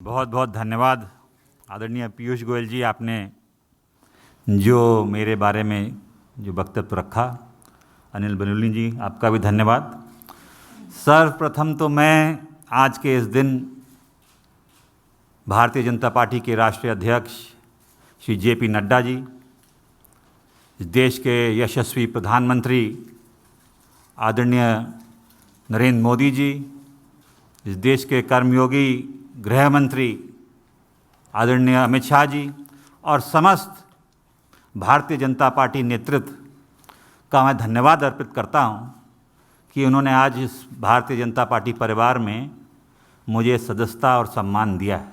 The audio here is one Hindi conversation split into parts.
बहुत बहुत धन्यवाद आदरणीय पीयूष गोयल जी, आपने जो मेरे बारे में जो वक्तव्य रखा। अनिल बलूनी जी, आपका भी धन्यवाद। सर्वप्रथम तो मैं आज के इस दिन भारतीय जनता पार्टी के राष्ट्रीय अध्यक्ष श्री जे.पी. नड्डा जी, इस देश के यशस्वी प्रधानमंत्री आदरणीय नरेंद्र मोदी जी, इस देश के कर्मयोगी गृह मंत्री आदरणीय अमित शाह जी और समस्त भारतीय जनता पार्टी नेतृत्व का मैं धन्यवाद अर्पित करता हूं कि उन्होंने आज इस भारतीय जनता पार्टी परिवार में मुझे सदस्यता और सम्मान दिया है।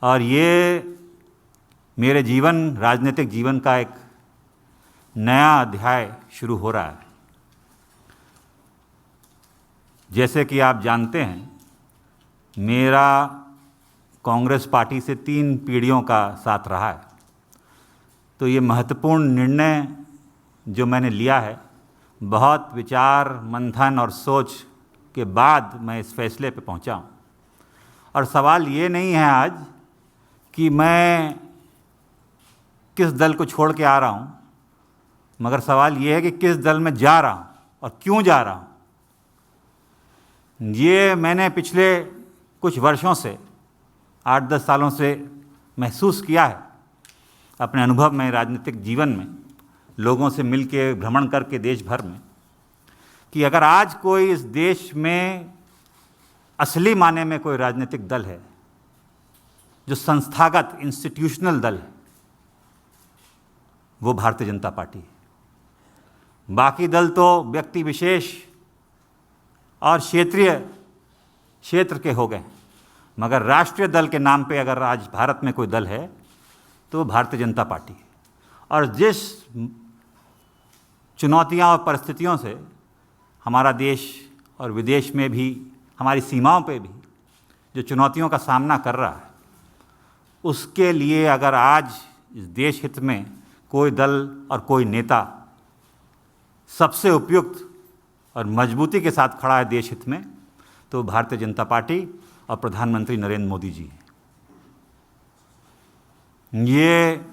और ये मेरे राजनीतिक जीवन का एक नया अध्याय शुरू हो रहा है। जैसे कि आप जानते हैं, मेरा कांग्रेस पार्टी से 3 पीढ़ियों का साथ रहा है। तो ये महत्वपूर्ण निर्णय जो मैंने लिया है, बहुत विचार मंथन और सोच के बाद मैं इस फैसले पे पहुंचा हूं। और सवाल ये नहीं है आज कि मैं किस दल को छोड़ के आ रहा हूं, मगर सवाल ये है कि किस दल में जा रहा हूं और क्यों जा रहा हूं। ये मैंने पिछले कुछ वर्षों से 8-10 सालों से महसूस किया है अपने अनुभव में, राजनीतिक जीवन में, लोगों से मिल के भ्रमण करके देश भर में, कि अगर आज कोई इस देश में असली माने में कोई राजनीतिक दल है जो संस्थागत इंस्टीट्यूशनल दल है, वो भारतीय जनता पार्टी है। बाकी दल तो व्यक्ति विशेष और क्षेत्र के हो गए, मगर राष्ट्रीय दल के नाम पे अगर आज भारत में कोई दल है तो वो भारतीय जनता पार्टी है। और जिस चुनौतियां और परिस्थितियों से हमारा देश और विदेश में भी, हमारी सीमाओं पे भी जो चुनौतियों का सामना कर रहा है, उसके लिए अगर आज इस देश हित में कोई दल और कोई नेता सबसे उपयुक्त और मजबूती के साथ खड़ा है देश हित में, तो भारतीय जनता पार्टी और प्रधानमंत्री नरेंद्र मोदी जी हैं। ये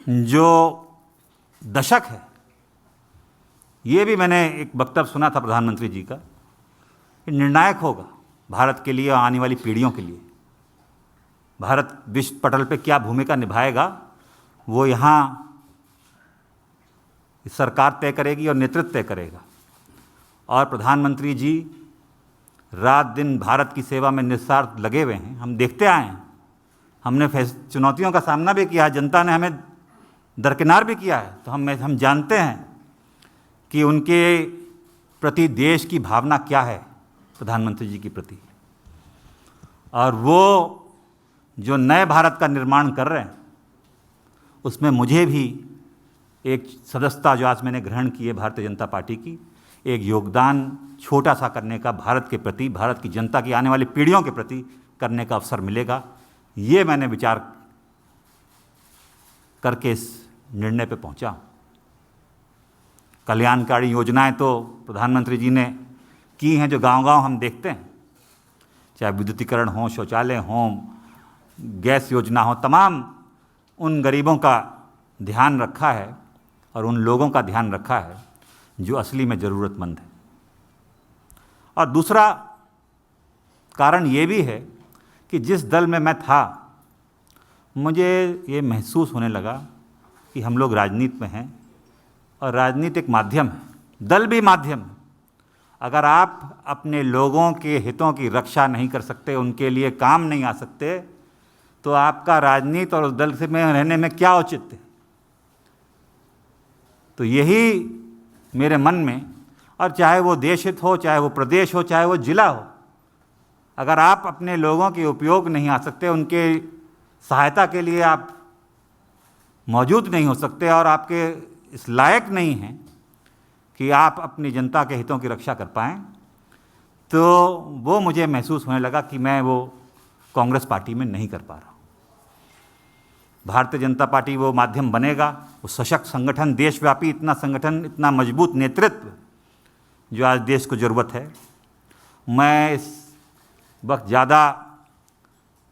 जो दशक है, ये भी मैंने एक वक्तव्य सुना था प्रधानमंत्री जी का, कि निर्णायक होगा भारत के लिए और आने वाली पीढ़ियों के लिए। भारत विश्व पटल पे क्या भूमिका निभाएगा, वो यहाँ सरकार तय करेगी और नेतृत्व तय करेगा। और प्रधानमंत्री जी रात दिन भारत की सेवा में निस्वार्थ लगे हुए हैं। हम देखते आए हैं, हमने चुनौतियों का सामना भी किया है, जनता ने हमें दरकिनार भी किया है। तो हम जानते हैं कि उनके प्रति देश की भावना क्या है, प्रधानमंत्री जी के प्रति। और वो जो नए भारत का निर्माण कर रहे हैं, उसमें मुझे भी एक सदस्यता जो आज मैंने ग्रहण की है भारतीय जनता पार्टी की, एक योगदान छोटा सा करने का भारत के प्रति, भारत की जनता की आने वाली पीढ़ियों के प्रति करने का अवसर मिलेगा। ये मैंने विचार करके इस निर्णय पे पहुंचा। कल्याणकारी योजनाएं तो प्रधानमंत्री जी ने की हैं, जो गांव-गांव हम देखते हैं, चाहे विद्युतीकरण हो, शौचालय हो, गैस योजना हो, तमाम उन गरीबों का ध्यान रखा है और उन लोगों का ध्यान रखा है जो असली में ज़रूरतमंद है। और दूसरा कारण ये भी है कि जिस दल में मैं था, मुझे ये महसूस होने लगा कि हम लोग राजनीति में हैं और राजनीति एक माध्यम है, दल भी माध्यम है। अगर आप अपने लोगों के हितों की रक्षा नहीं कर सकते, उनके लिए काम नहीं आ सकते, तो आपका राजनीति और उस दल से में रहने में क्या औचित्य है। तो यही मेरे मन में, और चाहे वो देश हित हो, चाहे वो प्रदेश हो, चाहे वो जिला हो, अगर आप अपने लोगों के उपयोग नहीं आ सकते, उनके सहायता के लिए आप मौजूद नहीं हो सकते और आपके इस लायक नहीं हैं कि आप अपनी जनता के हितों की रक्षा कर पाएँ, तो वो मुझे महसूस होने लगा कि मैं वो कांग्रेस पार्टी में नहीं कर पा रहा हूँ। भारतीय जनता पार्टी वो माध्यम बनेगा, वो सशक्त संगठन, देशव्यापी इतना संगठन, इतना मजबूत नेतृत्व जो आज देश को ज़रूरत है। मैं इस वक्त ज़्यादा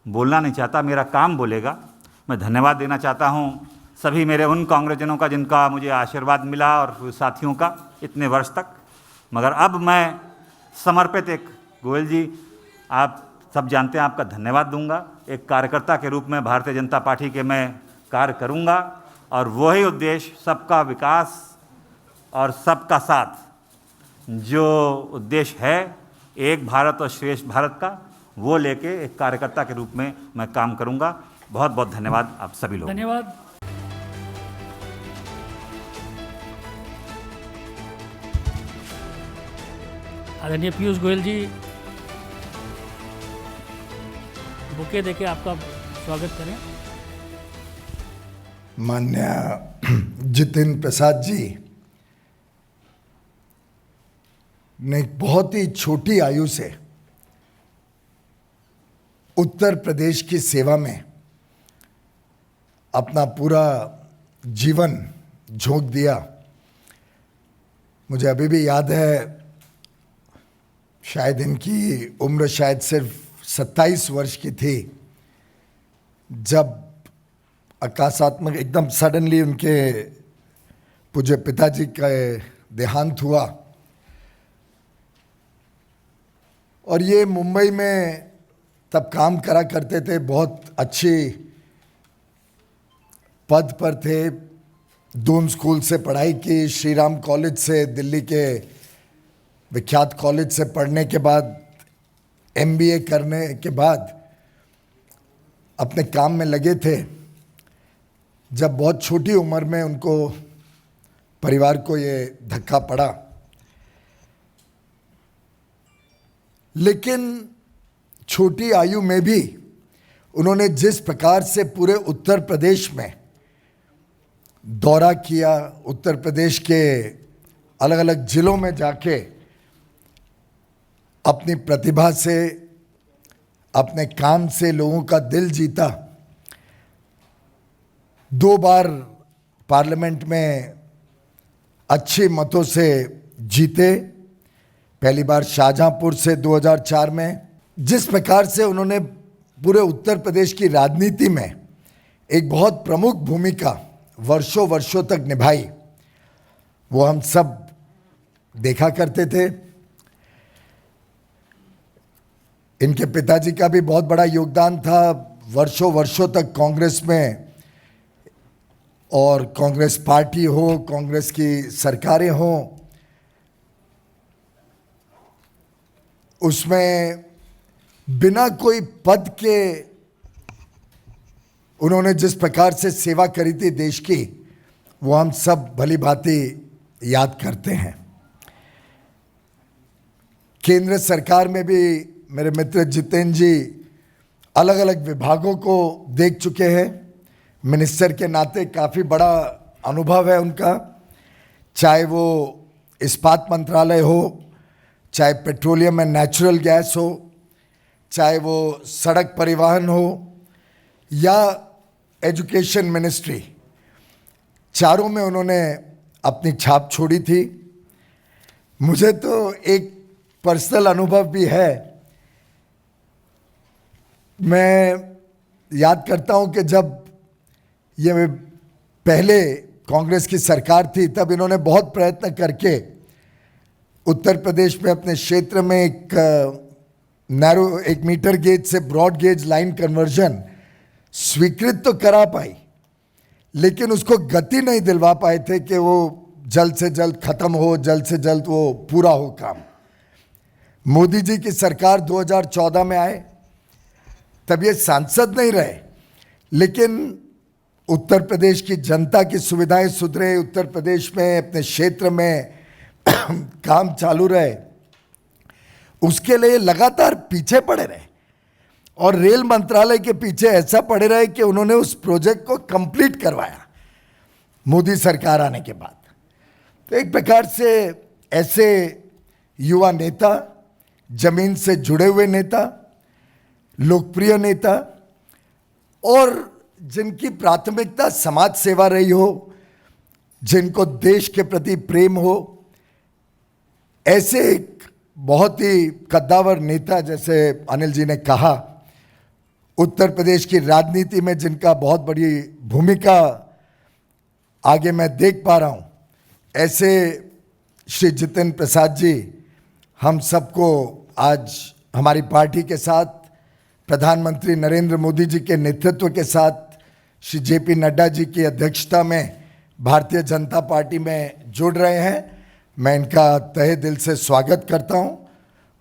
बोलना नहीं चाहता, मेरा काम बोलेगा। मैं धन्यवाद देना चाहता हूँ सभी मेरे उन कांग्रेसजनों का जिनका मुझे आशीर्वाद मिला और साथियों का इतने वर्ष तक। मगर अब मैं समर्पित एक गोयल जी, आप सब जानते हैं, आपका धन्यवाद दूंगा। एक कार्यकर्ता के रूप में भारतीय जनता पार्टी के मैं कार्य करूंगा और वही उद्देश्य सबका विकास और सबका साथ, जो उद्देश्य है एक भारत और श्रेष्ठ भारत का, वो लेके एक कार्यकर्ता के रूप में मैं काम करूंगा। बहुत बहुत धन्यवाद आप सभी लोग। धन्यवाद। आदरणीय पीयूष गोयल जी, बुके देके आपका स्वागत करें। माननीय जितेंद्र प्रसाद जी ने एक बहुत ही छोटी आयु से उत्तर प्रदेश की सेवा में अपना पूरा जीवन झोंक दिया। मुझे अभी भी याद है, शायद इनकी उम्र शायद सिर्फ 27 वर्ष की थी, जब आकाशात्मक एकदम सडनली उनके पूज्य पिताजी का देहांत हुआ। और ये मुंबई में तब काम करा करते थे, बहुत अच्छी पद पर थे। दून स्कूल से पढ़ाई की, श्री राम कॉलेज से, दिल्ली के विख्यात कॉलेज से पढ़ने के बाद MBA करने के बाद अपने काम में लगे थे, जब बहुत छोटी उम्र में उनको परिवार को ये धक्का पड़ा। लेकिन छोटी आयु में भी उन्होंने जिस प्रकार से पूरे उत्तर प्रदेश में दौरा किया, उत्तर प्रदेश के अलग अलग जिलों में जाके अपनी प्रतिभा से, अपने काम से लोगों का दिल जीता। 2 बार पार्लियामेंट में अच्छे मतों से जीते, पहली बार शाहजहांपुर से 2004 में। जिस प्रकार से उन्होंने पूरे उत्तर प्रदेश की राजनीति में एक बहुत प्रमुख भूमिका वर्षों वर्षों तक निभाई, वो हम सब देखा करते थे। इनके पिताजी का भी बहुत बड़ा योगदान था वर्षों वर्षों तक कांग्रेस में, और कांग्रेस पार्टी हो, कांग्रेस की सरकारें हों, उसमें बिना कोई पद के उन्होंने जिस प्रकार से सेवा करी थी देश की, वो हम सब भली भांति याद करते हैं। केंद्र सरकार में भी मेरे मित्र जितेंद्र जी अलग अलग विभागों को देख चुके हैं। मिनिस्टर के नाते काफ़ी बड़ा अनुभव है उनका, चाहे वो इस्पात मंत्रालय हो, चाहे पेट्रोलियम एंड नेचुरल गैस हो, चाहे वो सड़क परिवहन हो या एजुकेशन मिनिस्ट्री, चारों में उन्होंने अपनी छाप छोड़ी थी। मुझे तो एक पर्सनल अनुभव भी है। मैं याद करता हूं कि जब ये पहले कांग्रेस की सरकार थी, तब इन्होंने बहुत प्रयत्न करके उत्तर प्रदेश में अपने क्षेत्र में एक मीटर गेज से ब्रॉड गेज लाइन कन्वर्जन स्वीकृत तो करा पाई, लेकिन उसको गति नहीं दिलवा पाए थे कि वो जल्द से जल्द खत्म हो, जल्द से जल्द वो पूरा हो काम। मोदी जी की सरकार 2014 में आए, तब ये सांसद नहीं रहे, लेकिन उत्तर प्रदेश की जनता की सुविधाएं सुधरे, उत्तर प्रदेश में अपने क्षेत्र में काम चालू रहे, उसके लिए लगातार पीछे पड़े रहे और रेल मंत्रालय के पीछे ऐसा पड़े रहे कि उन्होंने उस प्रोजेक्ट को कंप्लीट करवाया मोदी सरकार आने के बाद। तो एक प्रकार से ऐसे युवा नेता, जमीन से जुड़े हुए नेता, लोकप्रिय नेता और जिनकी प्राथमिकता समाज सेवा रही हो, जिनको देश के प्रति प्रेम हो, ऐसे एक बहुत ही कद्दावर नेता, जैसे अनिल जी ने कहा, उत्तर प्रदेश की राजनीति में जिनका बहुत बड़ी भूमिका आगे मैं देख पा रहा हूँ, ऐसे श्री जितेंद्र प्रसाद जी हम सबको आज हमारी पार्टी के साथ, प्रधानमंत्री नरेंद्र मोदी जी के नेतृत्व के साथ, श्री जेपी नड्डा जी की अध्यक्षता में भारतीय जनता पार्टी में जुड़ रहे हैं। मैं इनका तहे दिल से स्वागत करता हूं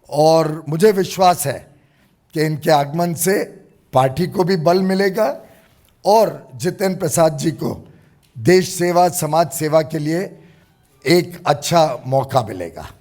और मुझे विश्वास है कि इनके आगमन से पार्टी को भी बल मिलेगा और जितेंद्र प्रसाद जी को देश सेवा, समाज सेवा के लिए एक अच्छा मौका मिलेगा।